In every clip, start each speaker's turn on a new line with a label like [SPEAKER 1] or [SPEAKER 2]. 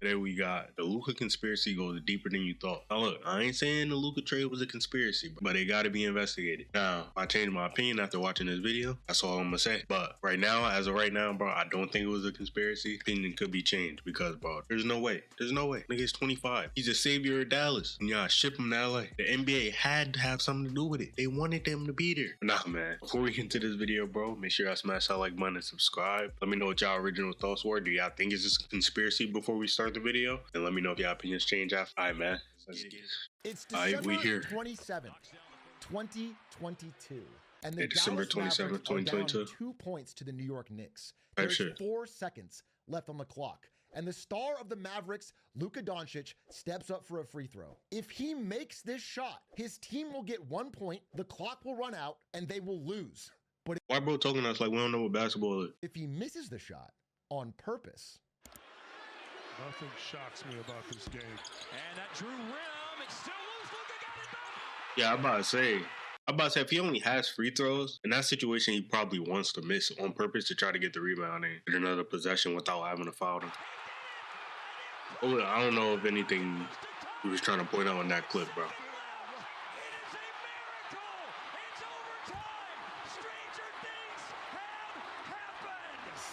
[SPEAKER 1] Today we got the Luka conspiracy goes deeper than you thought. Now look, I ain't saying the Luka trade was a conspiracy, but it got to be investigated. Now, I changed my opinion after watching this video. That's all I'm gonna say. But right now, as of right now, bro, I don't think it was a conspiracy. Opinion could be changed because, bro, there's no way. There's no way. Nigga's 25. He's a savior of Dallas. And y'all ship him to LA. The NBA had to have something to do with it. They wanted them to be there. Nah, man. Before we get into this video, bro, make sure y'all smash that like button and subscribe. Let me know what y'all original thoughts were. Do y'all think it's a conspiracy before we start the video? And let me know if y'all opinions change after. All right, man. Let's get it.
[SPEAKER 2] It's December
[SPEAKER 1] we here.
[SPEAKER 2] 27th, 2022. And the
[SPEAKER 1] Yeah, December
[SPEAKER 2] Dallas
[SPEAKER 1] 27th,
[SPEAKER 2] Mavericks are down
[SPEAKER 1] 2022.
[SPEAKER 2] 2 points to the New York Knicks.
[SPEAKER 1] Right,
[SPEAKER 2] There's
[SPEAKER 1] sure.
[SPEAKER 2] 4 seconds left on the clock. And the star of the Mavericks, Luka Doncic, steps up for a free throw. If he makes this shot, his team will get 1 point, the clock will run out, and they will lose. But
[SPEAKER 1] Why bro talking to us like we don't know what basketball is?
[SPEAKER 2] if he misses the shot on purpose,
[SPEAKER 3] Nothing shocks me about this game.
[SPEAKER 4] And that drew rim. It's still loose. Luka got it back.
[SPEAKER 1] Yeah, I'm about to say if he only has free throws, in that situation he probably wants to miss on purpose to try to get the rebound and get another possession without having to foul him. Oh, I don't know if anything he was trying to point out in that clip, bro.
[SPEAKER 4] It is a miracle. It's overtime. Stranger things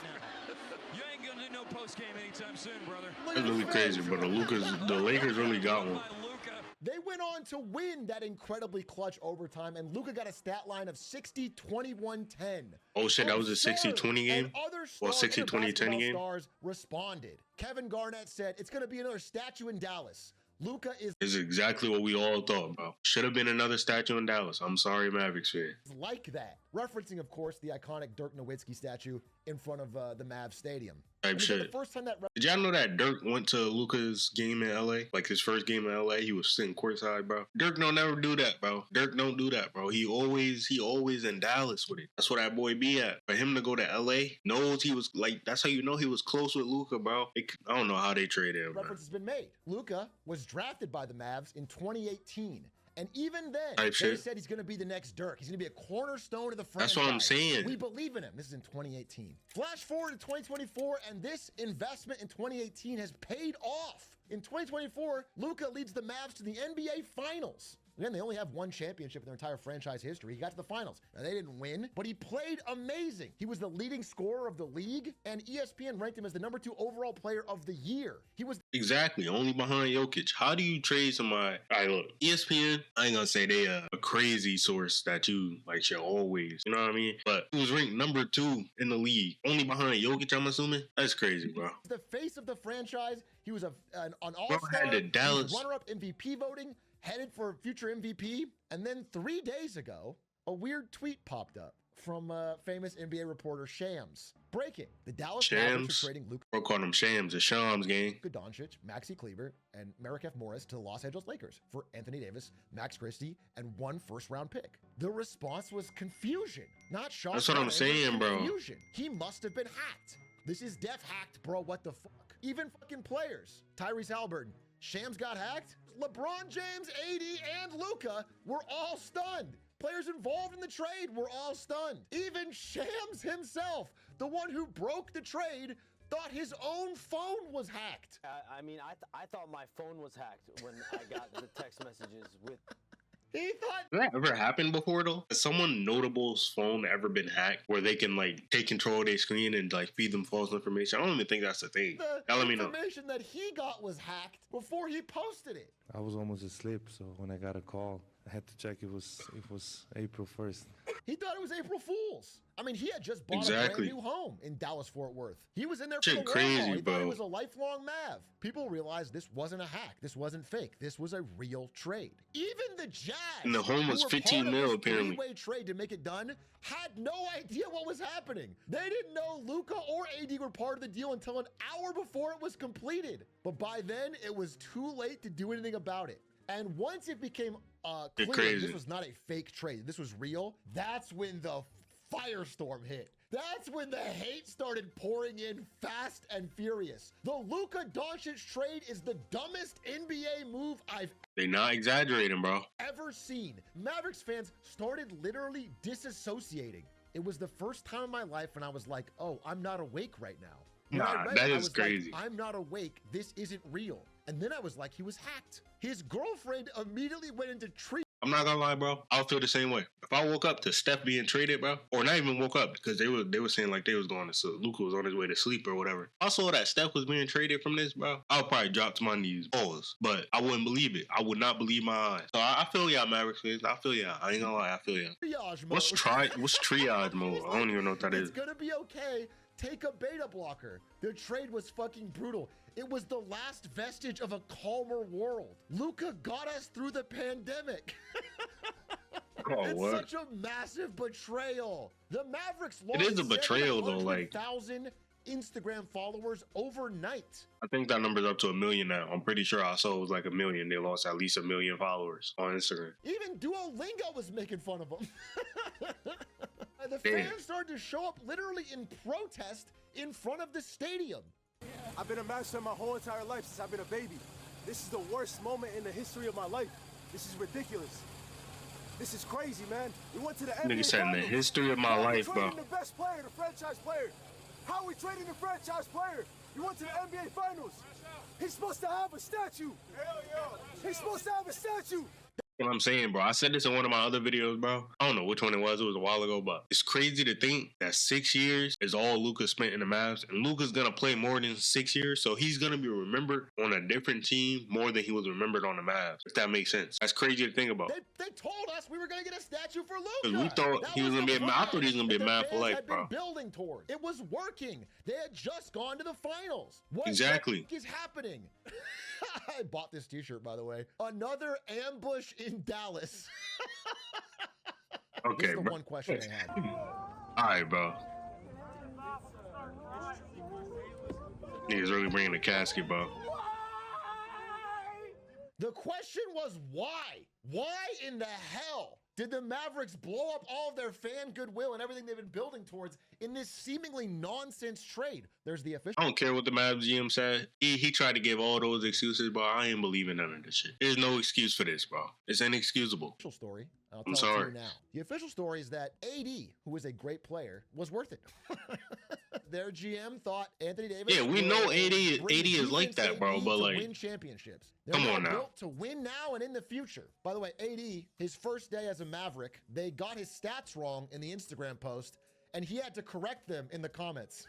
[SPEAKER 4] have happened. You ain't gonna do no post game anytime soon, brother.
[SPEAKER 1] That's really crazy, but the Lakers really got one.
[SPEAKER 2] they went on to win that incredibly clutch overtime, and Luka got a stat line of 60, 21, 10.
[SPEAKER 1] Oh shit, that was a 60-20 game?
[SPEAKER 2] And other
[SPEAKER 1] Well,
[SPEAKER 2] stars,
[SPEAKER 1] 60-20-10
[SPEAKER 2] basketball
[SPEAKER 1] game?
[SPEAKER 2] stars responded. Kevin Garnett said, it's going to be another statue in Dallas. Luka is
[SPEAKER 1] It's exactly what we all thought, bro. Should have been another statue in Dallas. I'm sorry, Mavericks fan.
[SPEAKER 2] like that. Referencing, of course, the iconic Dirk Nowitzki statue in front of the Mavs Stadium.
[SPEAKER 1] Type
[SPEAKER 2] And again,
[SPEAKER 1] shit.
[SPEAKER 2] the first time that
[SPEAKER 1] Did y'all know that Dirk went to Luka's game in LA? Like his first game in LA, he was sitting courtside, bro. Dirk don't never do that, bro. Dirk don't do that, bro. He always in Dallas with it. That's where that boy be at. For him to go to LA, knows he was like, that's how you know he was close with Luka, bro. I don't know how they traded him, bro.
[SPEAKER 2] reference has been made. Luka was drafted by the Mavs in 2018. And even then,
[SPEAKER 1] Type
[SPEAKER 2] they
[SPEAKER 1] shit.
[SPEAKER 2] said he's going to be the next Dirk. He's going to be a cornerstone of the franchise.
[SPEAKER 1] That's what I'm saying.
[SPEAKER 2] We believe in him. This is in 2018. Flash forward to 2024, and this investment in 2018 has paid off. In 2024, Luka leads the Mavs to the NBA Finals. Again, they only have one championship in their entire franchise history. He got to the finals. Now, they didn't win, but he played amazing. He was the leading scorer of the league, and ESPN ranked him as the #2 overall player of the year. He was
[SPEAKER 1] Exactly, only behind Jokic. How do you trade somebody? All right, look, ESPN, I ain't gonna say they a crazy source that you like should always, you know what I mean? But he was ranked #2 in the league, only behind Jokic, I'm assuming? That's crazy, bro.
[SPEAKER 2] the face of the franchise. He was an
[SPEAKER 1] Bro
[SPEAKER 2] all-star.
[SPEAKER 1] had the Dallas.
[SPEAKER 2] Runner-up MVP voting, headed for future MVP. And then 3 days ago, a weird tweet popped up from famous NBA reporter Shams. Breaking: the Dallas Mavericks
[SPEAKER 1] Shams.
[SPEAKER 2] are trading Luka
[SPEAKER 1] Bro called them Shams, the Shams gang.
[SPEAKER 2] Doncic, Maxi Kleber, and Marek F. Morris to the Los Angeles Lakers for Anthony Davis, Max Christie, and 1 first-round pick. The response was confusion, not shock.
[SPEAKER 1] That's what I'm saying, bro.
[SPEAKER 2] Confusion. He must have been hacked. This is def hacked, bro. What the fuck? Even fucking players. Tyrese Halliburton. Shams got hacked. LeBron James, AD, and Luka were all stunned. Players involved in the trade were all stunned. Even Shams himself, the one who broke the trade, thought his own phone was hacked.
[SPEAKER 5] I mean, I thought my phone was hacked when I got the text messages with.
[SPEAKER 2] He thought
[SPEAKER 1] Has that ever happened before though? Has someone notable's phone ever been hacked where they can like take control of their screen and like feed them false information? I don't even think that's the thing.
[SPEAKER 2] the
[SPEAKER 1] Y'all let me know.
[SPEAKER 2] information that he got was hacked before he posted it.
[SPEAKER 6] I was almost asleep, so when I got a call, I had to check it was April 1st.
[SPEAKER 2] He thought it was April Fool's. I mean, he had just bought a
[SPEAKER 1] Exactly.
[SPEAKER 2] brand new home in Dallas-Fort Worth. He was in there for
[SPEAKER 1] Shit
[SPEAKER 2] the long
[SPEAKER 1] crazy,
[SPEAKER 2] haul. He thought
[SPEAKER 1] bro.
[SPEAKER 2] he was a lifelong Mav. People realized this wasn't a hack. This wasn't fake. This was a real trade. Even the Jazz,
[SPEAKER 1] And the home
[SPEAKER 2] who
[SPEAKER 1] was
[SPEAKER 2] were
[SPEAKER 1] 15
[SPEAKER 2] part of
[SPEAKER 1] mil,
[SPEAKER 2] this
[SPEAKER 1] apparently.
[SPEAKER 2] three-way trade to make it done, had no idea what was happening. They didn't know Luka or AD were part of the deal until an hour before it was completed. But by then, it was too late to do anything about it. And once it became clear
[SPEAKER 1] crazy.
[SPEAKER 2] this was not a fake trade, this was real, that's when the firestorm hit. That's when the hate started pouring in fast and furious. The Luka Doncic trade is the dumbest NBA move I've
[SPEAKER 1] They not exaggerating, bro.
[SPEAKER 2] ever seen. Mavericks fans started literally disassociating. It was the first time in my life when I was like, oh, I'm not awake right now. When I
[SPEAKER 1] Nah,
[SPEAKER 2] read
[SPEAKER 1] that
[SPEAKER 2] it, I
[SPEAKER 1] is
[SPEAKER 2] was
[SPEAKER 1] crazy.
[SPEAKER 2] like, I'm not awake. This isn't real. And then I was like, he was hacked. His girlfriend immediately went into treatment.
[SPEAKER 1] I'm not gonna lie, bro. I'll feel the same way. If I woke up to Steph being traded, bro, or not even woke up because they were saying like they was going to Luka was on his way to sleep or whatever. I saw that Steph was being traded from this, bro. I'll probably drop to my knees, pause. But I wouldn't believe it. I would not believe my eyes. So I feel y'all, Mavericks fans. I feel y'all. I ain't gonna lie. I feel y'all.
[SPEAKER 2] Triage mode.
[SPEAKER 1] What's triage mode? I don't even know what that is.
[SPEAKER 2] It's gonna be okay. Take a beta blocker. The trade was fucking brutal. It was the last vestige of a calmer world. Luka got us through the pandemic.
[SPEAKER 1] Oh,
[SPEAKER 2] it's
[SPEAKER 1] what?
[SPEAKER 2] such a massive betrayal. The Mavericks
[SPEAKER 1] It is a betrayal, though, like-
[SPEAKER 2] 1,000 Instagram followers overnight.
[SPEAKER 1] I think that number's up to 1 million now. I'm pretty sure I saw it was like 1 million. They lost at least 1 million followers on Instagram.
[SPEAKER 2] Even Duolingo was making fun of them. The
[SPEAKER 1] Damn.
[SPEAKER 2] fans started to show up literally in protest in front of the stadium.
[SPEAKER 7] I've been a Mavs fan my whole entire life since I've been a baby. This is the worst moment in the history of my life. This is ridiculous. This is crazy, man. We went to the NBA
[SPEAKER 1] Nigga said in the
[SPEAKER 7] Finals.
[SPEAKER 1] history of my
[SPEAKER 7] How are we
[SPEAKER 1] life, bro.
[SPEAKER 7] trading the best player, the franchise player? How are we trading the franchise player? We went to the NBA Finals. He's supposed to have a statue. Hell yeah. He's supposed to have a statue.
[SPEAKER 1] What I'm saying, bro. I said this in one of my other videos, bro. I don't know which one it was. It was a while ago, but it's crazy to think that 6 years is all Luka spent in the Mavs, and Luka's gonna play more than 6 years, so he's gonna be remembered on a different team more than he was remembered on the Mavs. If that makes sense, that's crazy to think about.
[SPEAKER 2] They told us we were going to get a statue for Luka.
[SPEAKER 1] 'Cause we thought he was gonna be a man. I thought he was gonna be a man for life,
[SPEAKER 2] had
[SPEAKER 1] bro.
[SPEAKER 2] been building towards. It was working. They had just gone to the finals. What
[SPEAKER 1] Exactly.
[SPEAKER 2] is happening? I bought this T-shirt, by the way. Another ambush in Dallas.
[SPEAKER 1] Okay,
[SPEAKER 2] This is the
[SPEAKER 1] bro.
[SPEAKER 2] one question I had.
[SPEAKER 1] All right, bro. Niggas really bringing the casket, bro.
[SPEAKER 2] The question was why? Why in the hell did the Mavericks blow up all of their fan goodwill and everything they've been building towards in this seemingly nonsense trade? There's the official
[SPEAKER 1] I don't care what the Mavs GM said. He tried to give all those excuses, but I ain't believing none of this shit. There's no excuse for this, bro. It's inexcusable.
[SPEAKER 2] story. I'll
[SPEAKER 1] I'm
[SPEAKER 2] tell it to
[SPEAKER 1] sorry.
[SPEAKER 2] you now. The official story is that AD, who is a great player, was worth it. Their GM thought Anthony Davis.
[SPEAKER 1] Yeah, we
[SPEAKER 2] would
[SPEAKER 1] know AD
[SPEAKER 2] bring
[SPEAKER 1] is like
[SPEAKER 2] defense
[SPEAKER 1] that, bro,
[SPEAKER 2] AD
[SPEAKER 1] but,
[SPEAKER 2] to
[SPEAKER 1] like,
[SPEAKER 2] win championships. They're
[SPEAKER 1] come on now.
[SPEAKER 2] built to win now and in the future. By the way, AD, his first day as a Maverick, they got his stats wrong in the Instagram post, and he had to correct them in the comments.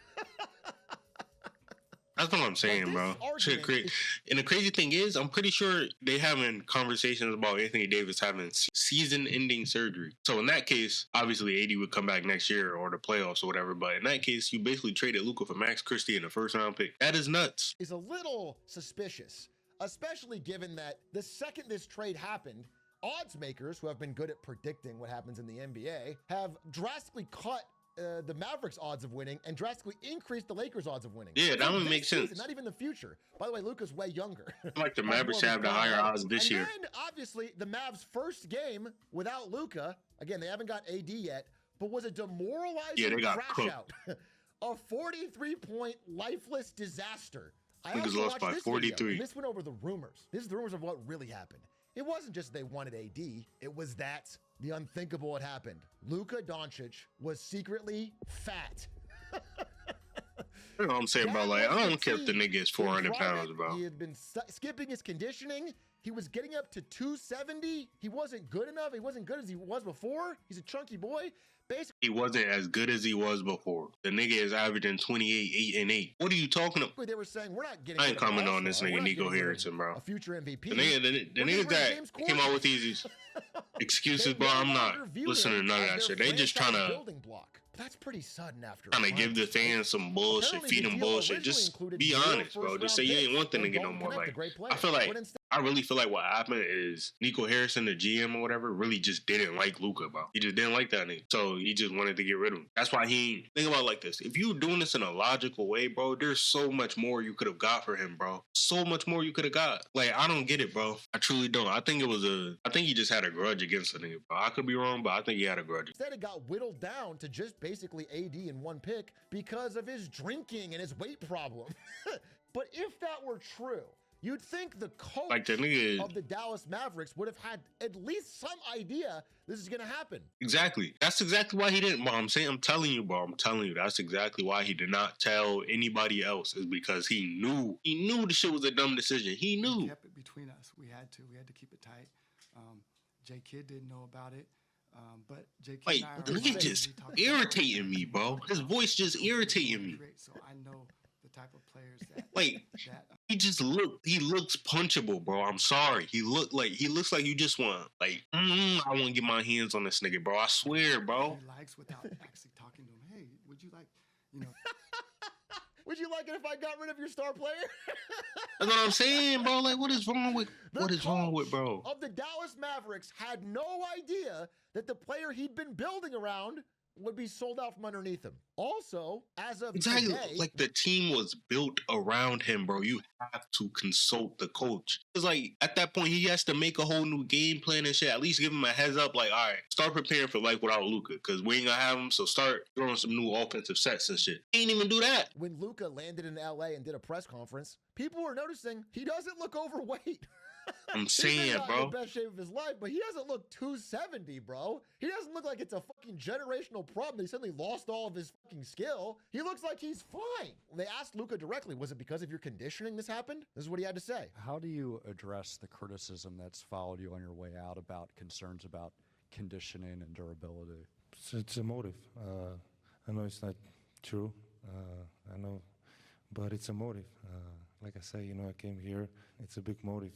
[SPEAKER 1] That's what I'm saying,
[SPEAKER 2] this
[SPEAKER 1] bro. Shit,
[SPEAKER 2] argument is-
[SPEAKER 1] and the crazy thing is, I'm pretty sure they having conversations about Anthony Davis having season-ending surgery. So in that case, obviously AD would come back next year or the playoffs or whatever. But in that case, you basically traded Luka for Max Christie in the first-round pick. That is nuts.
[SPEAKER 2] Is a little suspicious, especially given that the second this trade happened, odds makers who have been good at predicting what happens in the NBA have drastically cut the Mavericks' odds of winning and drastically increased the Lakers' odds of winning.
[SPEAKER 1] Yeah, that
[SPEAKER 2] For
[SPEAKER 1] would
[SPEAKER 2] this
[SPEAKER 1] make
[SPEAKER 2] season,
[SPEAKER 1] sense.
[SPEAKER 2] Not even the future. By the way, Luka's way younger.
[SPEAKER 1] Like the
[SPEAKER 2] Has more
[SPEAKER 1] Mavericks
[SPEAKER 2] of a
[SPEAKER 1] have the
[SPEAKER 2] strong
[SPEAKER 1] higher
[SPEAKER 2] head.
[SPEAKER 1] odds this year.
[SPEAKER 2] And then, obviously, the Mavs' first game without Luka, again, they haven't got AD yet, but was a demoralizing
[SPEAKER 1] Yeah, they got
[SPEAKER 2] crash
[SPEAKER 1] cooked.
[SPEAKER 2] out. A 43-point lifeless disaster. I
[SPEAKER 1] Niggas
[SPEAKER 2] also
[SPEAKER 1] lost
[SPEAKER 2] watched
[SPEAKER 1] by
[SPEAKER 2] this video,
[SPEAKER 1] 43.
[SPEAKER 2] and this went over the rumors. This is the rumors of what really happened. It wasn't just they wanted AD. It was that the unthinkable had happened. Luka Doncic was secretly fat.
[SPEAKER 1] You know what I'm saying, bro?
[SPEAKER 2] That
[SPEAKER 1] Like,
[SPEAKER 2] was
[SPEAKER 1] I
[SPEAKER 2] the
[SPEAKER 1] don't care if the
[SPEAKER 2] team.
[SPEAKER 1] nigga is
[SPEAKER 2] In
[SPEAKER 1] 400
[SPEAKER 2] private,
[SPEAKER 1] pounds, bro.
[SPEAKER 2] He had been skipping his conditioning. He was getting up to 270. He wasn't good enough. He wasn't good as he was before. He's a chunky boy. Basically,
[SPEAKER 1] He wasn't as good as he was before. The nigga is averaging 28, 8, and 8. What are you talking about?
[SPEAKER 2] they were saying, we're not getting
[SPEAKER 1] I ain't
[SPEAKER 2] rid of an
[SPEAKER 1] commenting on this
[SPEAKER 2] all-star.
[SPEAKER 1] nigga
[SPEAKER 2] We're not
[SPEAKER 1] Nico
[SPEAKER 2] getting rid of
[SPEAKER 1] Harrison, bro.
[SPEAKER 2] A future MVP.
[SPEAKER 1] The
[SPEAKER 2] We're
[SPEAKER 1] niggas
[SPEAKER 2] getting rid
[SPEAKER 1] that
[SPEAKER 2] of James
[SPEAKER 1] came out with these excuses,
[SPEAKER 2] They
[SPEAKER 1] bro,
[SPEAKER 2] no
[SPEAKER 1] I'm not
[SPEAKER 2] longer view
[SPEAKER 1] listening to
[SPEAKER 2] him
[SPEAKER 1] none of
[SPEAKER 2] as
[SPEAKER 1] that
[SPEAKER 2] their
[SPEAKER 1] shit. They just
[SPEAKER 2] franchise
[SPEAKER 1] trying to
[SPEAKER 2] building block. That's pretty sudden after.
[SPEAKER 1] give the fans some bullshit,
[SPEAKER 2] Apparently,
[SPEAKER 1] feed
[SPEAKER 2] the
[SPEAKER 1] them
[SPEAKER 2] deal
[SPEAKER 1] bullshit.
[SPEAKER 2] originally
[SPEAKER 1] Just
[SPEAKER 2] included
[SPEAKER 1] be
[SPEAKER 2] 0
[SPEAKER 1] honest, bro. Just say you ain't want the
[SPEAKER 2] first-round
[SPEAKER 1] nigga no
[SPEAKER 2] picks
[SPEAKER 1] more.
[SPEAKER 2] and
[SPEAKER 1] Like,
[SPEAKER 2] Dalton Knecht, a great player.
[SPEAKER 1] I feel like
[SPEAKER 2] But instead-
[SPEAKER 1] I really feel like what happened is Nico Harrison, the GM or whatever, really just didn't like Luka, bro. He just didn't like that nigga. So he just wanted to get rid of him. That's why he think about it like this. If you were doing this in a logical way, bro, there's so much more you could have got for him, bro. So much more you could have got. Like, I don't get it, bro. I truly don't. I think he just had a grudge against the nigga, bro. I could be wrong, but I think he had a grudge.
[SPEAKER 2] Instead, it got whittled down to just basically AD in one pick because of his drinking and his weight problem. But if that were true, You'd think the coach
[SPEAKER 1] Like the nigga.
[SPEAKER 2] of the Dallas Mavericks would have had at least some idea this is going to happen.
[SPEAKER 1] Exactly. That's exactly why he didn't, bro. I'm telling you, bro. I'm telling you, that's exactly why he did not tell anybody else. Is because he knew the shit was a dumb decision. He knew.
[SPEAKER 8] We kept it between us. We had to keep it tight. J Kidd didn't know about it. But J Kidd
[SPEAKER 1] Like,
[SPEAKER 8] and I
[SPEAKER 1] the
[SPEAKER 8] are
[SPEAKER 1] nigga just irritating me, bro. His voice just irritating me.
[SPEAKER 8] So I know the type of players that
[SPEAKER 1] Like,
[SPEAKER 8] that
[SPEAKER 1] he looks punchable, bro. I'm sorry. He looks like you just want, like, I want to get my hands on this nigga, bro. I swear, bro.
[SPEAKER 8] he likes without actually talking to him. Hey, would you like,
[SPEAKER 2] Would you like it if I got rid of your star player?
[SPEAKER 1] That's what I'm saying, bro. Like, what is wrong with bro?
[SPEAKER 2] Of the Dallas Mavericks had no idea that the player he'd been building around would be sold out from underneath him. Also, as of
[SPEAKER 1] Exactly.
[SPEAKER 2] today,
[SPEAKER 1] Like, the team was built around him, bro. You have to consult the coach. It's like, at that point, he has to make a whole new game plan and shit. At least give him a heads up, like, all right, start preparing for life without Luka, because we ain't gonna have him, so start throwing some new offensive sets and shit. He ain't even do that.
[SPEAKER 2] when Luka landed in LA and did a press conference, people were noticing he doesn't look overweight.
[SPEAKER 1] I'm
[SPEAKER 2] He's
[SPEAKER 1] saying,
[SPEAKER 2] not
[SPEAKER 1] bro.
[SPEAKER 2] in the best shape of his life, but he doesn't look 270, bro. He doesn't look like it's a fucking generational problem. He suddenly lost all of his fucking skill. He looks like he's fine. They asked Luka directly, was it because of your conditioning this happened? This is what he had to say.
[SPEAKER 9] How do you address the criticism that's followed you on your way out about concerns about conditioning and durability?
[SPEAKER 6] It's a motive. I know it's not true. I know, but it's a motive. Like I say, I came here. It's a big motive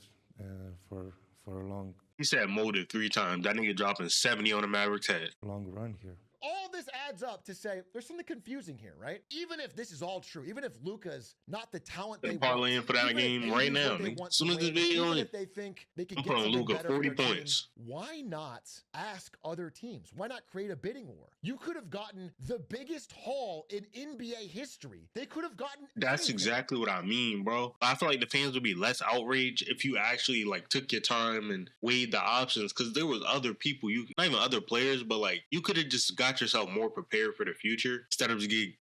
[SPEAKER 6] for a
[SPEAKER 1] He said motive 3 times. That nigga dropping 70 on the Mavericks head.
[SPEAKER 6] long run here.
[SPEAKER 2] All this adds up to say there's something confusing here, right? Even if this is all true, even if Luka's not the talent they
[SPEAKER 1] They're
[SPEAKER 2] want,
[SPEAKER 1] parlaying for that
[SPEAKER 2] even if
[SPEAKER 1] game right
[SPEAKER 2] AD
[SPEAKER 1] now,
[SPEAKER 2] what they
[SPEAKER 1] nigga.
[SPEAKER 2] want
[SPEAKER 1] As soon
[SPEAKER 2] to
[SPEAKER 1] as this
[SPEAKER 2] win,
[SPEAKER 1] video
[SPEAKER 2] even
[SPEAKER 1] in,
[SPEAKER 2] if they think they can
[SPEAKER 1] I'm
[SPEAKER 2] get
[SPEAKER 1] putting
[SPEAKER 2] something
[SPEAKER 1] Luka
[SPEAKER 2] better
[SPEAKER 1] 40
[SPEAKER 2] for their team,
[SPEAKER 1] points.
[SPEAKER 2] why not ask other teams? Why not create a bidding war? You could have gotten the biggest haul in NBA history. They could have gotten
[SPEAKER 1] That's
[SPEAKER 2] anything.
[SPEAKER 1] exactly what I mean, bro. I feel like the fans would be less outraged if you actually, like, took your time and weighed the options, because there was other people, not even other players, but, like, you could have just got yourself more prepared for the future instead of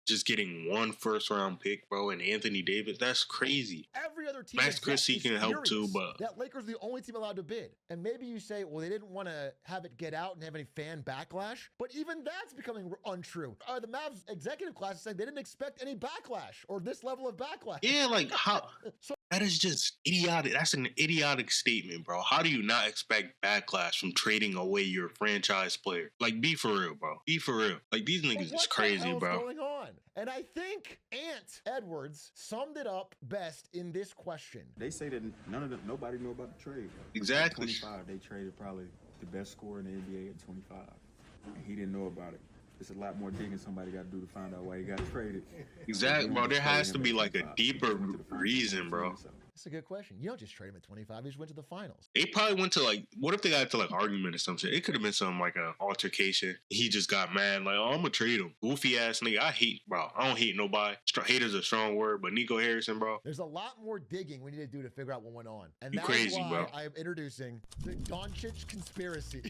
[SPEAKER 1] just getting 1 first-round pick, bro, and Anthony Davis. That's crazy.
[SPEAKER 2] Every other team
[SPEAKER 1] Max
[SPEAKER 2] exec
[SPEAKER 1] Christie
[SPEAKER 2] is
[SPEAKER 1] can help too,
[SPEAKER 2] furious
[SPEAKER 1] but
[SPEAKER 2] that Lakers are the only team allowed to bid. And maybe you say, well, they didn't want to have it get out and have any fan backlash, but even that's becoming untrue. The Mavs executive class is saying they didn't expect any backlash or this level of backlash.
[SPEAKER 1] yeah, like, how?
[SPEAKER 2] So
[SPEAKER 1] That is just idiotic. That's an idiotic statement, bro. How do you not expect backlash from trading away your franchise player? Like, be for real, bro. Be for real. Like, these niggas
[SPEAKER 2] what
[SPEAKER 1] is crazy,
[SPEAKER 2] the hell's
[SPEAKER 1] bro.
[SPEAKER 2] going on? And I think Ant Edwards summed it up best in this question.
[SPEAKER 10] They say that nobody knew about the trade.
[SPEAKER 1] Exactly.
[SPEAKER 10] At 25, they traded probably the best scorer in the NBA at 25. And he didn't know about it. It's a lot more digging somebody got to do to find out why he got traded.
[SPEAKER 1] Exactly, bro. There has to be, like, a deeper reason, bro.
[SPEAKER 2] That's a good question. You don't just trade him at 25. He just went to the finals.
[SPEAKER 1] They probably went to, like, what if they got to, like, argument or some shit? It could have been something like an altercation. He just got mad, like, oh, I'm going to trade him. Goofy ass nigga. I don't hate nobody. Hate is a strong word, but Nico Harrison, bro.
[SPEAKER 2] There's a lot more digging we need to do to figure out what went on. And
[SPEAKER 1] You
[SPEAKER 2] that's
[SPEAKER 1] crazy,
[SPEAKER 2] why
[SPEAKER 1] bro.
[SPEAKER 2] I am introducing the Doncic conspiracy.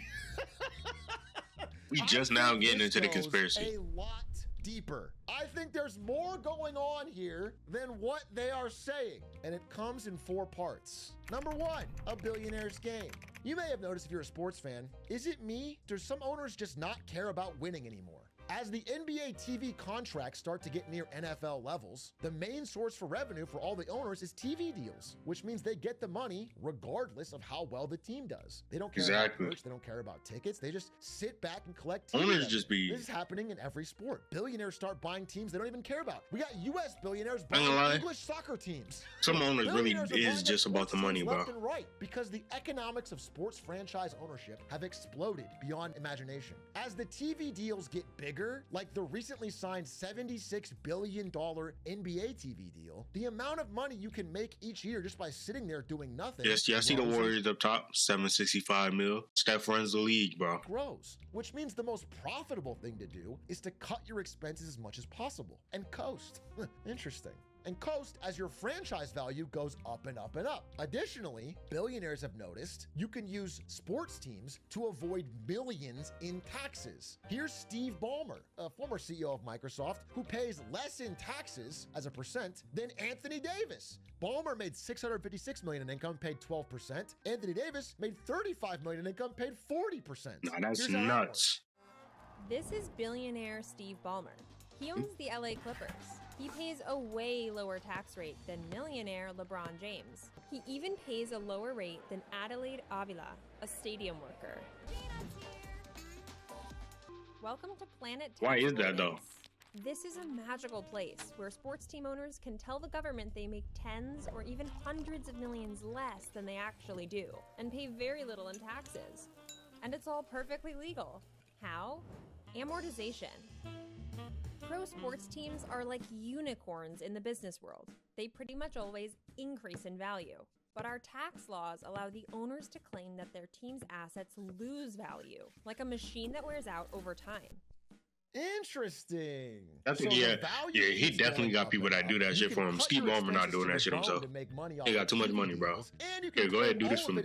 [SPEAKER 1] We just
[SPEAKER 2] I
[SPEAKER 1] now
[SPEAKER 2] think
[SPEAKER 1] getting
[SPEAKER 2] this
[SPEAKER 1] into the
[SPEAKER 2] goes
[SPEAKER 1] conspiracy.
[SPEAKER 2] A lot deeper. I think there's more going on here than what they are saying. And it comes in 4 parts. Number 1, a billionaire's game. You may have noticed if you're a sports fan, is it me? Do some owners just not care about winning anymore? As the NBA TV contracts start to get near NFL levels, the main source for revenue for all the owners is TV deals, which means they get the money regardless of how well the team does. They don't care
[SPEAKER 1] Exactly.
[SPEAKER 2] about merch, they don't care about tickets, they just sit back and collect TV
[SPEAKER 1] Owners
[SPEAKER 2] revenue.
[SPEAKER 1] just be-
[SPEAKER 2] This is happening in every sport. Billionaires start buying teams they don't even care about. We got US billionaires
[SPEAKER 1] I ain't gonna
[SPEAKER 2] buying
[SPEAKER 1] lie.
[SPEAKER 2] English soccer teams.
[SPEAKER 1] Some owners really
[SPEAKER 2] Billionaires are
[SPEAKER 1] is
[SPEAKER 2] buying
[SPEAKER 1] just
[SPEAKER 2] up
[SPEAKER 1] about the
[SPEAKER 2] sports
[SPEAKER 1] money,
[SPEAKER 2] teams
[SPEAKER 1] bro.
[SPEAKER 2] left and right, because the economics of sports franchise ownership have exploded beyond imagination. As the TV deals get bigger, like the recently signed $76 billion NBA TV deal, the amount of money you can make each year just by sitting there doing nothing.
[SPEAKER 1] Yes, yeah, I see the
[SPEAKER 2] grows and
[SPEAKER 1] Warriors up top, 765 mil. Steph runs the league, bro.
[SPEAKER 2] grows, which means the most profitable thing to do is to cut your expenses as much as possible and coast. Interesting. and coast as your franchise value goes up and up and up. Additionally, billionaires have noticed you can use sports teams to avoid millions in taxes. Here's Steve Ballmer, a former CEO of Microsoft, who pays less in taxes as a percent than Anthony Davis. Ballmer made $656 million in income, paid 12%. Anthony Davis made $35 million in income, paid 40%.
[SPEAKER 1] Nah, that's nuts.
[SPEAKER 11] This is billionaire Steve Ballmer. He owns the LA Clippers. He pays a way lower tax rate than millionaire LeBron James. He even pays a lower rate than Adelaide Avila, a stadium worker. Welcome to Planet Tax.
[SPEAKER 1] Why is that though?
[SPEAKER 11] This is a magical place where sports team owners can tell the government they make tens or even hundreds of millions less than they actually do, and pay very little in taxes. And it's all perfectly legal. How? Amortization. Pro sports teams are like unicorns in the business world. They pretty much always increase in value. But our tax laws allow the owners to claim that their team's assets lose value, like a machine that wears out over time.
[SPEAKER 2] Interesting.
[SPEAKER 1] That's he definitely got people that do that shit for him. Steve Ballmer not doing that shit himself. He got too much money, bro. Here, go ahead and do this for me.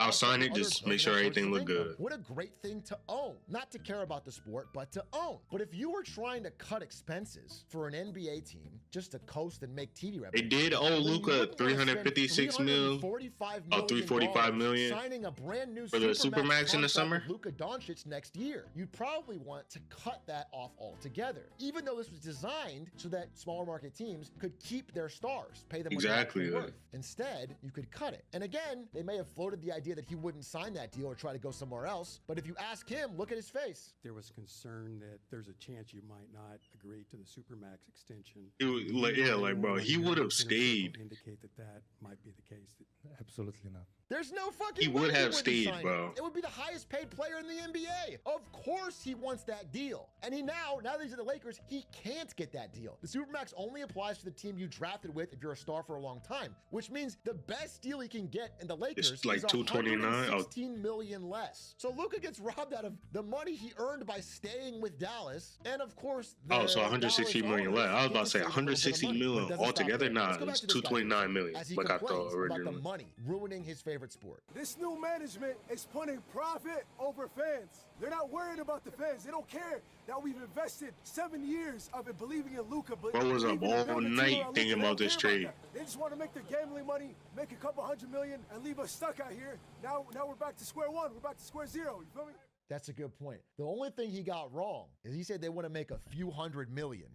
[SPEAKER 1] I'll sign it, just make sure everything look good.
[SPEAKER 2] What a great thing to own. Not to care about the sport, but to own. But if you were trying to cut expenses for an NBA team just to coast and make TV revenue,
[SPEAKER 1] they did owe Luka $356 million, $345 million
[SPEAKER 2] signing a brand new
[SPEAKER 1] for the Supermax in the summer.
[SPEAKER 2] Luka Doncic next year. You'd probably want to cut that off altogether, even though this was designed so that smaller market teams could keep their stars, pay them
[SPEAKER 1] exactly.
[SPEAKER 2] Worth. Instead, you could cut it. And again, they may have floated the idea that he wouldn't sign that deal or try to go somewhere else, but if you ask him, look at his face.
[SPEAKER 12] There was concern that there's a chance you might not agree to the Supermax extension.
[SPEAKER 1] Bro, he would have stayed.
[SPEAKER 12] Indicate that might be the case.
[SPEAKER 6] Absolutely not.
[SPEAKER 2] There's no fucking
[SPEAKER 1] he would have stayed, bro.
[SPEAKER 2] It would be the highest paid player in the NBA. Of course he wants that deal. And now that he's at the Lakers, he can't get that deal. The Supermax only applies to the team you drafted with if you're a star for a long time, which means the best deal he can get in the Lakers
[SPEAKER 1] is like
[SPEAKER 2] $229, $16 million less. So Luka gets robbed out of the money he earned by staying with Dallas, and of course,
[SPEAKER 1] so $160 million less. I was about to say $160 million altogether. Nah, it's $229 million. Like I thought originally.
[SPEAKER 2] About the money ruining his favorite sport.
[SPEAKER 7] This new management is putting profit over fans. They're not worried about the fans. They don't care that we've invested 7 years of it believing in Luka.
[SPEAKER 1] Bro was up all night thinking about this trade.
[SPEAKER 7] They just want to make their gambling money, make a couple $100 million, and leave us stuck out here. Now we're back to square one. We're back to square zero. You feel me?
[SPEAKER 2] That's a good point. The only thing he got wrong is he said they want to make a few $100 million.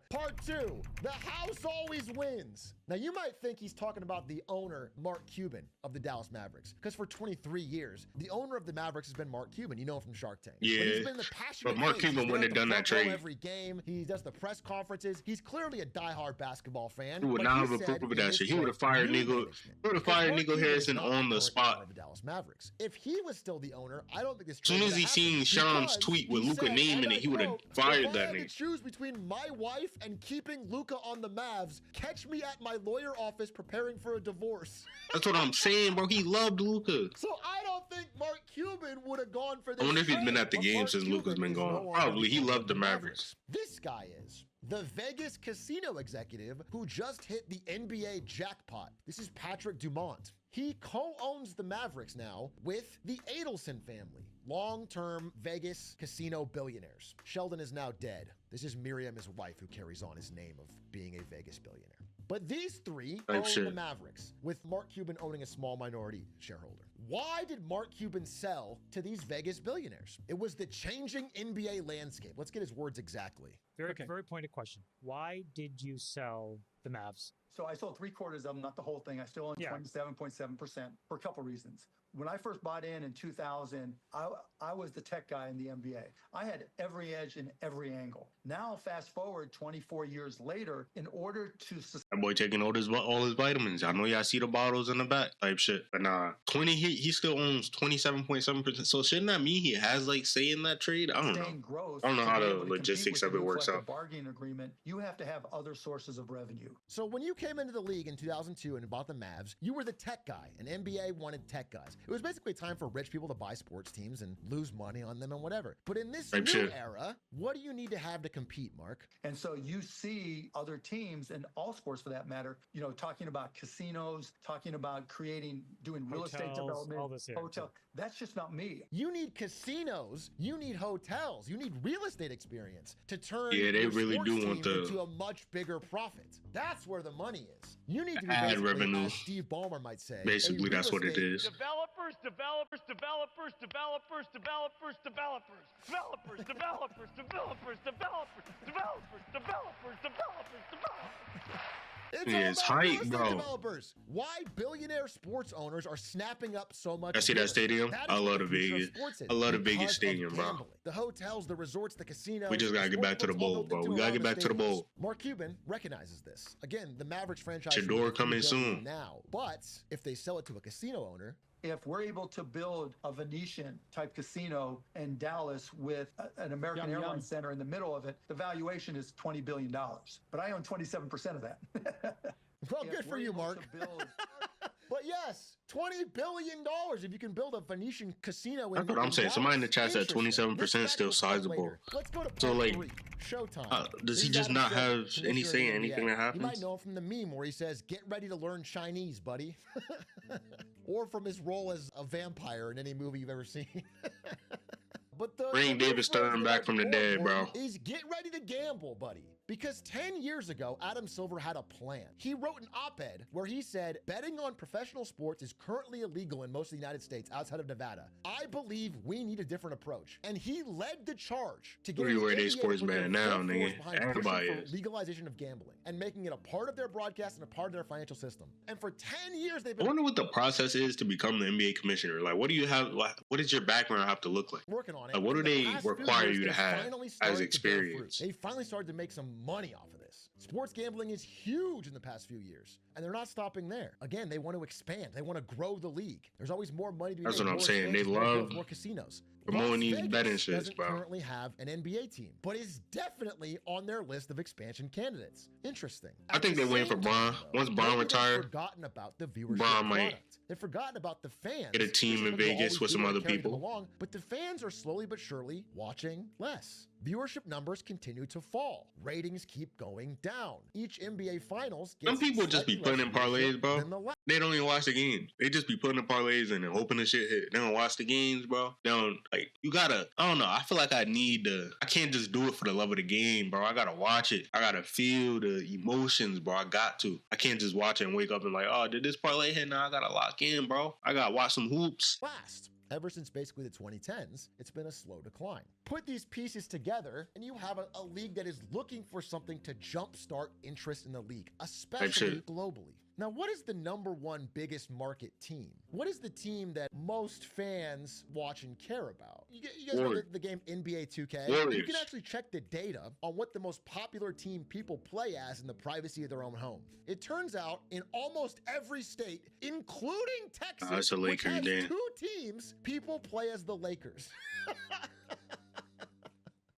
[SPEAKER 2] Part 2, the house always wins. Now, you might think he's talking about the owner, Mark Cuban, of the Dallas Mavericks, because for 23 years, the owner of the Mavericks has been Mark Cuban. You know him from Shark Tank.
[SPEAKER 1] Yeah,
[SPEAKER 2] but he's been the passionate
[SPEAKER 1] but Mark Cuban wouldn't have done that trade.
[SPEAKER 2] Every game, he does the press conferences. He's clearly a diehard basketball fan.
[SPEAKER 1] He would not have approved of that shit. He would have fired Nico. He would have fired Nico Harrison on the spot.
[SPEAKER 2] Of the Dallas Mavericks. If he was still the owner, I don't think this.
[SPEAKER 1] As soon as he seen Sean's tweet with Luka name in it, he would have fired that nigga.
[SPEAKER 2] Choose between my wife and keeping Luka on the Mavs. Catch me at my lawyer office preparing for a divorce.
[SPEAKER 1] That's what I'm saying, bro. He loved Luka.
[SPEAKER 2] So I don't think Mark Cuban would have gone for this.
[SPEAKER 1] I wonder if he's been at the game since Luka's been gone. Probably. He loved the Mavericks.
[SPEAKER 2] This guy is the Vegas casino executive who just hit the NBA jackpot. This is Patrick Dumont. He co-owns the Mavericks now with the Adelson family, long-term Vegas casino billionaires. Sheldon is now dead. This is Miriam, his wife, who carries on his name of being a Vegas billionaire. But these three own the Mavericks, with Mark Cuban owning a small minority shareholder. Why did Mark Cuban sell to these Vegas billionaires? It was the changing NBA landscape. Let's get his words exactly.
[SPEAKER 13] Very pointed question. Why did you sell the Mavs?
[SPEAKER 14] So I sold 3/4 of them, not the whole thing. I still own 27.7% for a couple reasons. When I first bought in 2000, I was the tech guy in the NBA. I had every edge in every angle. Now, fast forward 24 years later, in order to...
[SPEAKER 1] That boy taking all his vitamins. I know y'all see the bottles in the back type shit. But nah, he still owns 27.7%. So shouldn't that mean he has like say in that trade? I don't know. I don't know how the logistics of it works out.
[SPEAKER 14] Bargaining agreement, you have to have other sources of revenue.
[SPEAKER 2] So when you came into the league in 2002 and bought the Mavs, you were the tech guy, and NBA wanted tech guys. It was basically time for rich people to buy sports teams and lose money on them and whatever. But in this new era, what do you need to have to compete, Mark?
[SPEAKER 14] And so you see other teams, and all sports for that matter, you know, talking about casinos, talking about doing real estate development,
[SPEAKER 13] all this,
[SPEAKER 14] hotel. That's just not me.
[SPEAKER 2] You need casinos, you need hotels, you need real estate experience to turn
[SPEAKER 1] they really do want
[SPEAKER 2] into a much bigger profit. That's where the money is. You need to be
[SPEAKER 1] ad revenue.
[SPEAKER 2] as Steve Ballmer might say.
[SPEAKER 1] Basically, that's what it is.
[SPEAKER 4] Developers, developers, developers, developers, developers, developers, developers, developers, developers, developers, developers, developers, developers, developers.
[SPEAKER 2] It's all about real estate developers. Why billionaire sports owners are snapping up so much?
[SPEAKER 1] I see that stadium. I love the Vegas. I love the Vegas stadium, bro.
[SPEAKER 2] The hotels, the resorts, the casinos.
[SPEAKER 1] We just gotta get back to the bowl, bro. We gotta get back to the bowl.
[SPEAKER 2] Mark Cuban recognizes this. Again, the Mavericks franchise.
[SPEAKER 1] Shador coming soon.
[SPEAKER 2] Now, but if they sell it to a casino owner.
[SPEAKER 14] If we're able to build a Venetian type casino in Dallas with an American Airlines Center in the middle of it, the valuation is $20 billion. But I own 27% of that.
[SPEAKER 2] Well, good for you, Mark. But yes, $20 billion if you can build a Venetian casino.
[SPEAKER 1] That's what I'm saying. Somebody in the chat said 27% still sizable.
[SPEAKER 2] Let's go to part
[SPEAKER 1] so like,
[SPEAKER 2] 3. Showtime.
[SPEAKER 1] Does he just not have any say in anything that happens?
[SPEAKER 2] You might know him from the meme where he says, "Get ready to learn Chinese, buddy," or from his role as a vampire in any movie you've ever seen. But
[SPEAKER 1] bring David Stern back from the dead, bro.
[SPEAKER 2] Is get ready to gamble, buddy. Because 10 years ago, Adam Silver had a plan. He wrote an op-ed where he said, betting on professional sports is currently illegal in most of the United States outside of Nevada. I believe we need a different approach. And he led the charge to get
[SPEAKER 1] everywhere they sports ban now, nigga. Everybody is.
[SPEAKER 2] Legalization of gambling and making it a part of their broadcast and a part of their financial system. And for 10 years, they've been...
[SPEAKER 1] I wonder what the process is to become the NBA commissioner. Like, what do you have? What does your background have to look like?
[SPEAKER 2] Working on it.
[SPEAKER 1] Like, what do they require you to have as experience?
[SPEAKER 2] They finally started to make some money off of this. Sports gambling is huge in the past few years, and they're not stopping there. Again, they want to expand. They want to grow the league. There's always more money to be made.
[SPEAKER 1] That's what I'm saying. They love
[SPEAKER 2] more casinos.
[SPEAKER 1] promoting these betting shits,
[SPEAKER 2] doesn't
[SPEAKER 1] bro.
[SPEAKER 2] currently have an NBA team, but is definitely on their list of expansion candidates. Interesting.
[SPEAKER 1] I think they're waiting for Bron. Once Bron retired,
[SPEAKER 2] forgotten about the viewership
[SPEAKER 1] Bron might
[SPEAKER 2] product. They've forgotten about the fans.
[SPEAKER 1] get a team in Vegas with some other people.
[SPEAKER 2] Along, but the fans are slowly but surely watching less. Viewership numbers continue to fall. Ratings keep going down. Each NBA Finals gets
[SPEAKER 1] Some people just be putting in parlays, bro. They don't even watch the games. They just be putting in parlays and then hoping the shit hit. They don't watch the games, bro. They don't, like, you gotta, I don't know. I feel like I can't just do it for the love of the game, bro. I gotta watch it. I gotta feel the emotions, bro. I got to. I can't just watch it and wake up and like, oh, did this parlay hit? Now I gotta lock in, bro. I gotta watch some hoops.
[SPEAKER 2] Last. Ever since basically the 2010s, it's been a slow decline. Put these pieces together, and you have a league that is looking for something to jumpstart interest in the league, especially globally. Now, what is the #1 biggest market team? What is the team that most fans watch and care about? You guys know the game NBA 2K?
[SPEAKER 1] Warriors.
[SPEAKER 2] You can actually check the data on what the most popular team people play as in the privacy of their own home. It turns out in almost every state, including Texas,
[SPEAKER 1] it's a
[SPEAKER 2] which
[SPEAKER 1] Lakers,
[SPEAKER 2] has
[SPEAKER 1] Dan.
[SPEAKER 2] 2 teams, people play as the Lakers.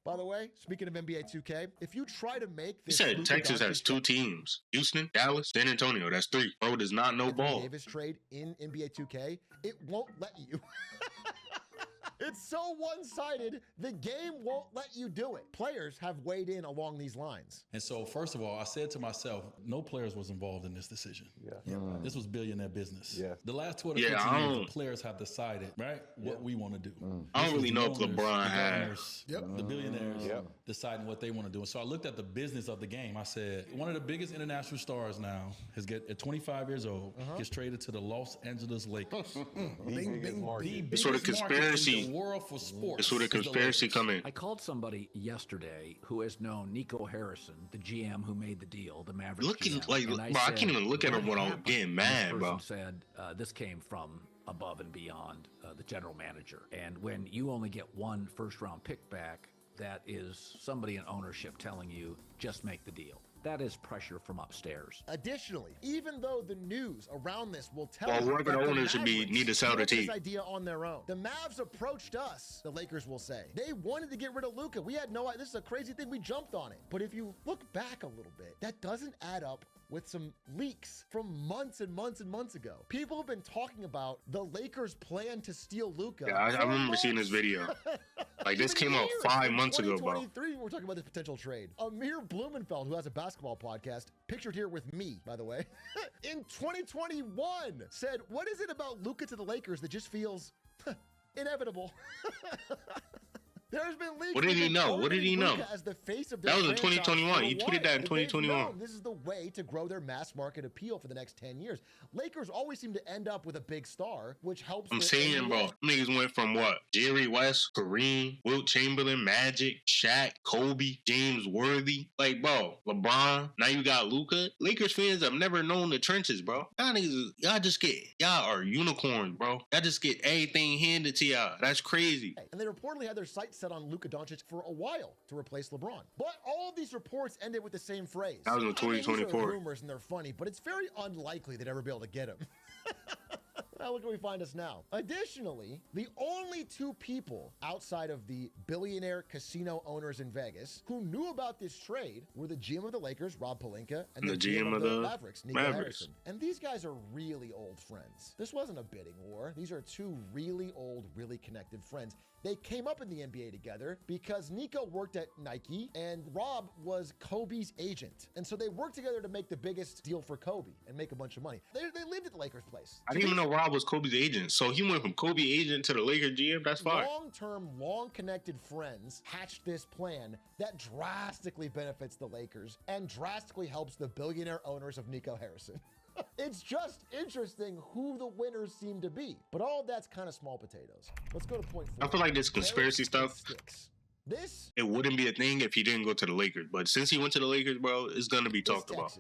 [SPEAKER 2] By the way, speaking of NBA 2K, if you try to make
[SPEAKER 1] You
[SPEAKER 2] this
[SPEAKER 1] said
[SPEAKER 2] Luka
[SPEAKER 1] Texas has
[SPEAKER 2] Doncic
[SPEAKER 1] 2 teams. Houston, Dallas, San Antonio. That's 3. Bro does not know ball.
[SPEAKER 2] Davis trade in NBA 2K, it won't let you. It's so one-sided, the game won't let you do it. Players have weighed in along these lines.
[SPEAKER 15] And so, first of all, I said to myself, no players was involved in this decision. This was billionaire business. The last 12 to 15 years, the players have decided, right, what we want to do.
[SPEAKER 1] I don't really know if LeBron had.
[SPEAKER 15] The billionaires deciding what they want to do. And so I looked at the business of the game. I said, one of the biggest international stars now at 25 years old, gets traded to the Los Angeles Lakers.
[SPEAKER 1] It's sort of conspiracy.
[SPEAKER 15] World for sports.
[SPEAKER 1] It's where the conspiracy come in.
[SPEAKER 16] I called somebody yesterday who has known Nico Harrison, the GM who made the deal, the Mavericks
[SPEAKER 1] Looking
[SPEAKER 16] GM,
[SPEAKER 1] like, bro, I can't even look at him when I'm getting mad, bro.
[SPEAKER 16] This person said this came from above and beyond the general manager. And when you only get 1 first-round pick back, that is somebody in ownership telling you, just make the deal. That is pressure from upstairs.
[SPEAKER 2] Additionally, even though the news around this will tell
[SPEAKER 1] Well,
[SPEAKER 2] you
[SPEAKER 1] whoever the owner should be need to sell the team.
[SPEAKER 2] this idea on their own. The Mavs approached us, the Lakers will say. They wanted to get rid of Luka. We had no idea. This is a crazy thing. We jumped on it. But if you look back a little bit, that doesn't add up with some leaks from months and months and months ago. People have been talking about the Lakers' plan to steal Luka.
[SPEAKER 1] Yeah, I remember seeing this video. Like, this came out 5 months ago, bro.
[SPEAKER 2] 2023, we're talking about this potential trade. Amir Blumenfeld, who has a basketball podcast, pictured here with me, by the way, in 2021, said, "What is it about Luka to the Lakers that just feels inevitable?" There's been leaks.
[SPEAKER 1] What did he know? What did he know?
[SPEAKER 2] As the face of
[SPEAKER 1] that was in 2021. He tweeted that in 2021.
[SPEAKER 2] This is the way to grow their mass market appeal for the next 10 years. Lakers always seem to end up with a big star, which helps.
[SPEAKER 1] I'm saying, bro, niggas went from what? Jerry West, Kareem, Wilt Chamberlain, Magic, Shaq, Kobe, James Worthy. Like, bro, LeBron. Now you got Luka. Lakers fans have never known the trenches, bro. Y'all are unicorns, bro. Y'all just get everything handed to y'all. That's crazy.
[SPEAKER 2] And they reportedly had their sights set on Luka Doncic for a while to replace LeBron. But all of these reports ended with the same phrase.
[SPEAKER 1] That was in 2024.
[SPEAKER 2] These are rumors and they're funny, but it's very unlikely they'd ever be able to get him. Now look where we find us now. Additionally, the only two people outside of the billionaire casino owners in Vegas who knew about this trade were the GM of the Lakers, Rob Pelinka, and the GM of the Mavericks, Nico Harrison. And these guys are really old friends. This wasn't a bidding war. These are two really old, really connected friends. They came up in the NBA together because Nico worked at Nike and Rob was Kobe's agent. And so they worked together to make the biggest deal for Kobe and make a bunch of money. They lived at the Lakers' place.
[SPEAKER 1] I didn't even know Rob was Kobe's agent. So he went from Kobe agent to the Lakers GM? That's fine.
[SPEAKER 2] Long-term, long-connected friends hatched this plan that drastically benefits the Lakers and drastically helps the billionaire owners of Nico Harrison. It's just interesting who the winners seem to be. But all of that's kind of small potatoes. Let's go to point 4.
[SPEAKER 1] I feel like this conspiracy stuff, it wouldn't be a thing if he didn't go to the Lakers. But since he went to the Lakers, bro, it's going to be talked about.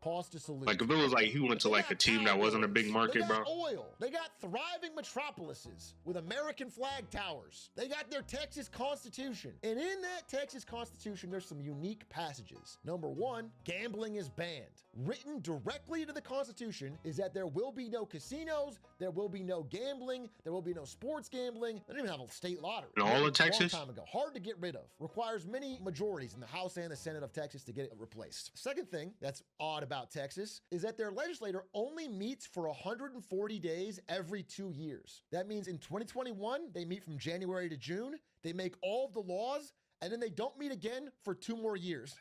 [SPEAKER 2] Pause to salute.
[SPEAKER 1] Like, if it was like he went to like a team that wasn't a big market, bro.
[SPEAKER 2] Oil. They got thriving metropolises with American flag towers. They got their Texas Constitution. And in that Texas Constitution, there's some unique passages. Number 1, gambling is banned. Written directly into the Constitution is that there will be no casinos, there will be no gambling, there will be no sports gambling. They don't even have a state lottery.
[SPEAKER 1] In all of Texas?
[SPEAKER 2] A long time ago. Hard to get rid of. Requires many majorities in the House and the Senate of Texas to get it replaced. Second thing that's odd about Texas is that their legislator only meets for 140 days every 2 years. That means in 2021, they meet from January to June, they make all of the laws, and then they don't meet again for 2 more years.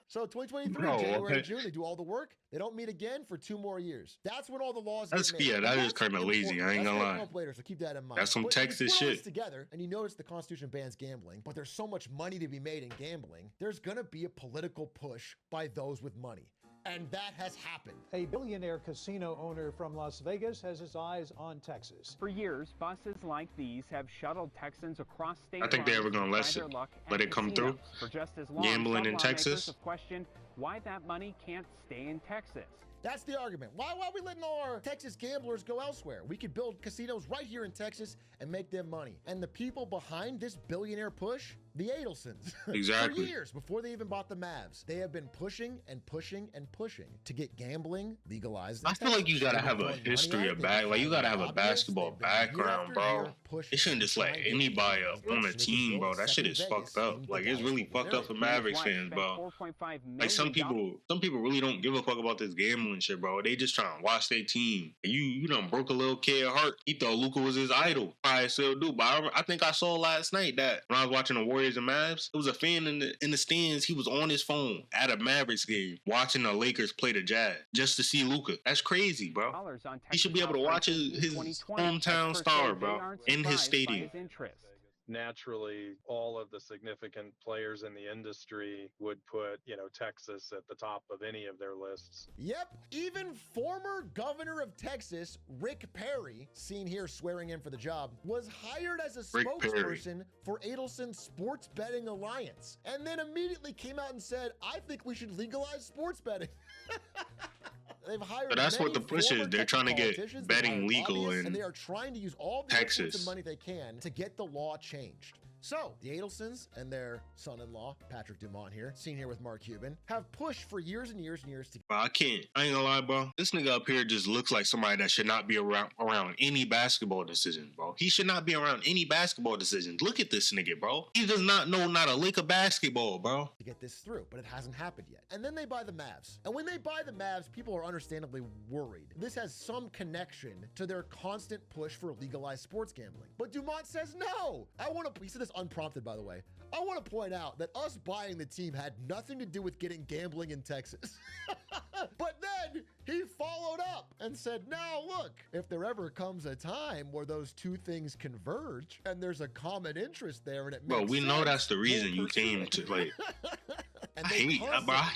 [SPEAKER 2] So 2023, January to June, they do all the work. They don't meet again for 2 more years. That's when all the laws get made.
[SPEAKER 1] Yeah, that is kind of lazy. I ain't gonna lie.
[SPEAKER 2] Come up later, so keep that in mind.
[SPEAKER 1] That's some Texas shit.
[SPEAKER 2] Together, and you notice the Constitution bans gambling, but there's so much money to be made in gambling. There's gonna be a political push by those with money. And that has happened.
[SPEAKER 17] A billionaire casino owner from Las Vegas has his eyes on Texas.
[SPEAKER 18] For years, buses like these have shuttled Texans across state lines.
[SPEAKER 1] I think they're ever going to let it come through.
[SPEAKER 18] For just as long,
[SPEAKER 1] gambling in Texas
[SPEAKER 18] have questioned why that money can't stay in Texas.
[SPEAKER 2] That's the argument. Why are we letting all our Texas gamblers go elsewhere? We could build casinos right here in Texas and make them money. And the people behind this billionaire push, the Adelsons.
[SPEAKER 1] Exactly.
[SPEAKER 2] For years, before they even bought the Mavs, they have been pushing and pushing and pushing to get gambling legalized.
[SPEAKER 1] I feel like you gotta have a history of like you gotta have a basketball background, bro. They shouldn't just let anybody on a team, bro. That shit is fucked up. Like, it's really fucked up for Mavericks fans, bro. Like, some people really don't give a fuck about this gambling shit, bro. They just trying to watch their team. And you done broke a little kid's heart. He thought Luka was his idol. Probably still do, but I think I saw last night that when I was watching the Warriors and Mavs, there was a fan in the stands. He was on his phone at a Mavericks game watching the Lakers play the Jazz just to see Luka. That's crazy, bro. He should be able to watch his hometown star, bro, in his stadium.
[SPEAKER 19] Naturally, all of the significant players in the industry would put, Texas at the top of any of their lists.
[SPEAKER 2] Yep, even former governor of Texas, Rick Perry, seen here swearing in for the job, was hired as a spokesperson for Adelson's Sports Betting Alliance, and then immediately came out and said, I think we should legalize sports betting. They've hired
[SPEAKER 1] but that's what the push is. They're trying to get betting legal in
[SPEAKER 2] and they are trying to use all the
[SPEAKER 1] Texas
[SPEAKER 2] money they can to get the law changed. So, the Adelsons and their son-in-law, Patrick Dumont here, seen here with Mark Cuban, have pushed for years and years and years to...
[SPEAKER 1] Bro, I ain't gonna lie, bro. This nigga up here just looks like somebody that should not be around any basketball decisions, bro. He should not be around any basketball decisions. Look at this nigga, bro. He does not know not a lick of basketball, bro.
[SPEAKER 2] To get this through, but it hasn't happened yet. And then they buy the Mavs. And when they buy the Mavs, people are understandably worried. This has some connection to their constant push for legalized sports gambling. But Dumont says no. He said this unprompted, by the way. I want to point out that us buying the team had nothing to do with getting gambling in Texas. But then he followed up and said, now look, if there ever comes a time where those two things converge and there's a common interest there and it makes
[SPEAKER 1] Bro, we
[SPEAKER 2] sense,
[SPEAKER 1] know that's the reason
[SPEAKER 2] we'll
[SPEAKER 1] you
[SPEAKER 2] pursue
[SPEAKER 1] came
[SPEAKER 2] it."
[SPEAKER 1] to, like...
[SPEAKER 2] And
[SPEAKER 1] I
[SPEAKER 2] they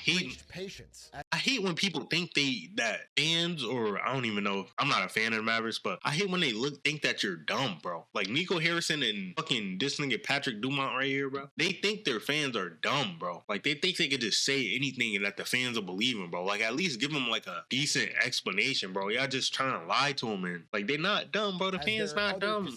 [SPEAKER 1] hate
[SPEAKER 2] reached patience.
[SPEAKER 1] I hate when people think that fans, or I don't even know, I'm not a fan of the Mavericks, but I hate when they think that you're dumb, bro. Like Nico Harrison and fucking this nigga Patrick Dumont right here, bro. They think their fans are dumb, bro. Like they think they could just say anything and that the fans will believe them, bro. Like at least give them like a decent explanation, bro. Y'all just trying to lie to them, and like they're not dumb, bro. The fans not dumb.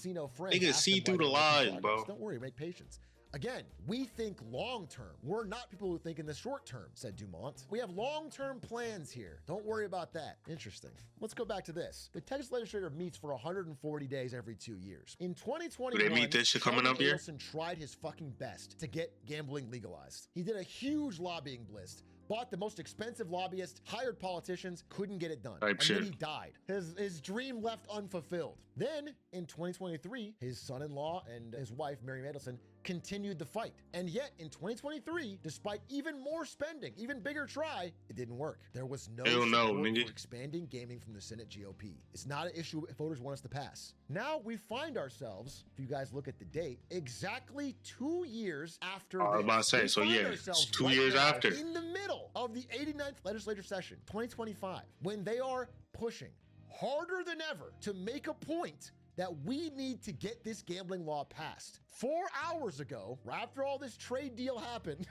[SPEAKER 1] They can see through the lies, bro.
[SPEAKER 2] Don't worry, make patience. Again, we think long-term. We're not people who think in the short term, said Dumont. We have long-term plans here. Don't worry about that. Interesting. Let's go back to this. The Texas legislature meets for 140 days every 2 years. In 2021,
[SPEAKER 1] do they meet this shit coming up here?
[SPEAKER 2] Adelson tried his fucking best to get gambling legalized. He did a huge lobbying blitz, bought the most expensive lobbyists, hired politicians, couldn't get it done. And then he died. His dream left unfulfilled. Then, in 2023, his son-in-law and his wife, Mary Adelson, continued the fight. And yet, in 2023, despite even more spending, even bigger try, it didn't work. There was no support for expanding gaming from the Senate GOP. It's not an issue voters want us to pass. Now we find ourselves, if you guys look at the date, exactly 2 years after
[SPEAKER 1] I was about to say, so yeah, it's 2 years after.
[SPEAKER 2] In the middle of the 89th legislature session, 2025, when they are pushing harder than ever to make a point that we need to get this gambling law passed. 4 hours ago, after all this trade deal happened,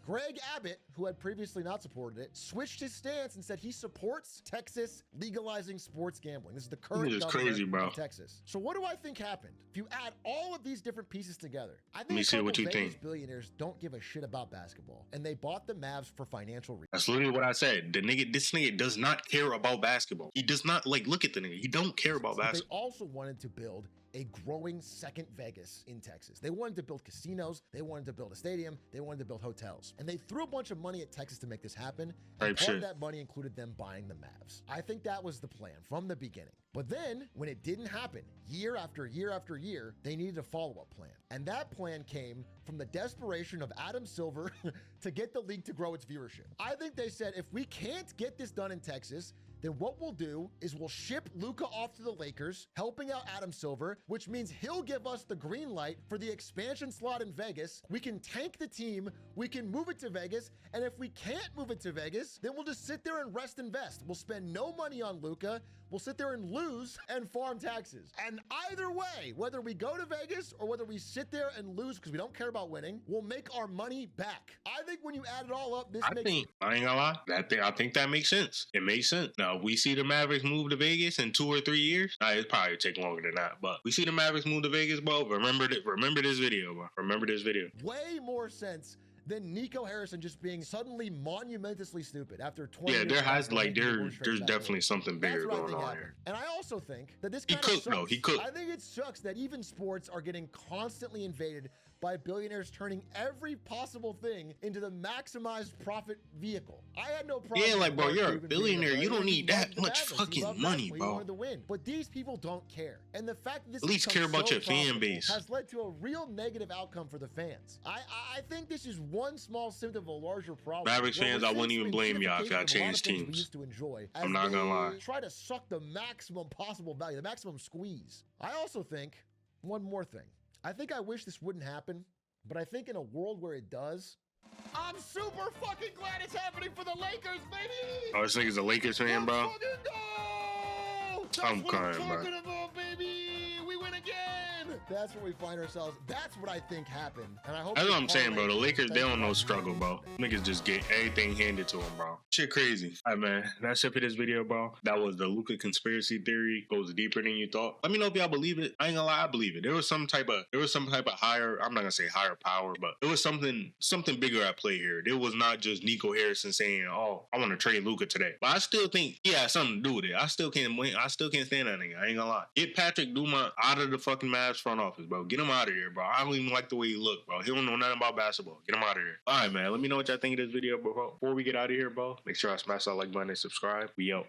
[SPEAKER 2] Greg Abbott, who had previously not supported it, switched his stance and said he supports Texas legalizing sports gambling. This is the current governor of Texas. So what do I think happened? If you add all of these different pieces together, I think a couple Vegas billionaires don't give a shit about basketball, and they bought the Mavs for financial reasons.
[SPEAKER 1] That's literally what I said. This nigga does not care about basketball. He does not, like, look at the nigga. He don't care about basketball.
[SPEAKER 2] They also wanted to build a growing second Vegas in Texas. They wanted to build casinos, they wanted to build a stadium, they wanted to build hotels. And they threw a bunch of money at Texas to make this happen. And part of that money included them buying the Mavs. I think that was the plan from the beginning. But then, when it didn't happen, year after year after year, they needed a follow-up plan. And that plan came from the desperation of Adam Silver to get the league to grow its viewership. I think they said, if we can't get this done in Texas, then what we'll do is we'll ship Luka off to the Lakers, helping out Adam Silver, which means he'll give us the green light for the expansion slot in Vegas. We can tank the team, we can move it to Vegas, and if we can't move it to Vegas, then we'll just sit there and rest invest. We'll spend no money on Luka, we'll sit there and lose and farm taxes. And either way, whether we go to Vegas or whether we sit there and lose because we don't care about winning, we'll make our money back. I think when you add it all up,
[SPEAKER 1] I ain't gonna lie, I think that makes sense. It makes sense. Now, we see the Mavericks move to Vegas in 2 or 3 years. It probably take longer than that, but we see the Mavericks move to Vegas, bro. Remember this video, bro. Remember this video.
[SPEAKER 2] Way more sense than Nico Harrison just being suddenly monumentously stupid after 20 years.
[SPEAKER 1] Yeah, there has there's definitely something bigger going on here.
[SPEAKER 2] And I also think that this kind of sucks.
[SPEAKER 1] He cooked.
[SPEAKER 2] I think it sucks that even sports are getting constantly invaded by billionaires turning every possible thing into the maximized profit vehicle. I had no problem.
[SPEAKER 1] Yeah, like, bro, you're a billionaire. You don't need that much fucking money, bro.
[SPEAKER 2] He wanted to win. But these people don't care. And the fact that this
[SPEAKER 1] at least care about your fan base
[SPEAKER 2] has led to a real negative outcome for the fans. I think this is one small symptom of a larger problem.
[SPEAKER 1] Mavericks fans, I wouldn't even blame y'all if y'all changed teams.
[SPEAKER 2] We used to enjoy.
[SPEAKER 1] I'm not gonna lie.
[SPEAKER 2] Try to suck the maximum possible value, the maximum squeeze. I also think one more thing. I think I wish this wouldn't happen, but I think in a world where it does, I'm super fucking glad it's happening for the Lakers, baby!
[SPEAKER 1] Oh, this nigga's a Lakers fan, bro? I'm crying, bro.
[SPEAKER 2] About, baby! We win again! That's where we find ourselves. That's what I think happened. And I hope
[SPEAKER 1] that's what I'm saying, bro. The Lakers, they don't know struggle, bro. Niggas just get everything handed to them, bro. Shit crazy. All right, man. That's it for this video, bro. That was the Luka conspiracy theory. Goes deeper than you thought. Let me know if y'all believe it. I ain't gonna lie, I believe it. There was some type of higher, I'm not gonna say higher power, but there was something bigger at play here. There was not just Nico Harrison saying, oh, I want to trade Luka today. But I still think he had something to do with it. I still can't stand that nigga. I ain't gonna lie. Get Patrick Dumont out of the fucking Mavs front office, bro. Get him out of here, bro. I don't even like the way he look, bro. He don't know nothing about basketball. Get him out of here. All right, man. Let me know what y'all think of this video, bro. Before we get out of here, bro, make sure I smash that like button and subscribe. We out.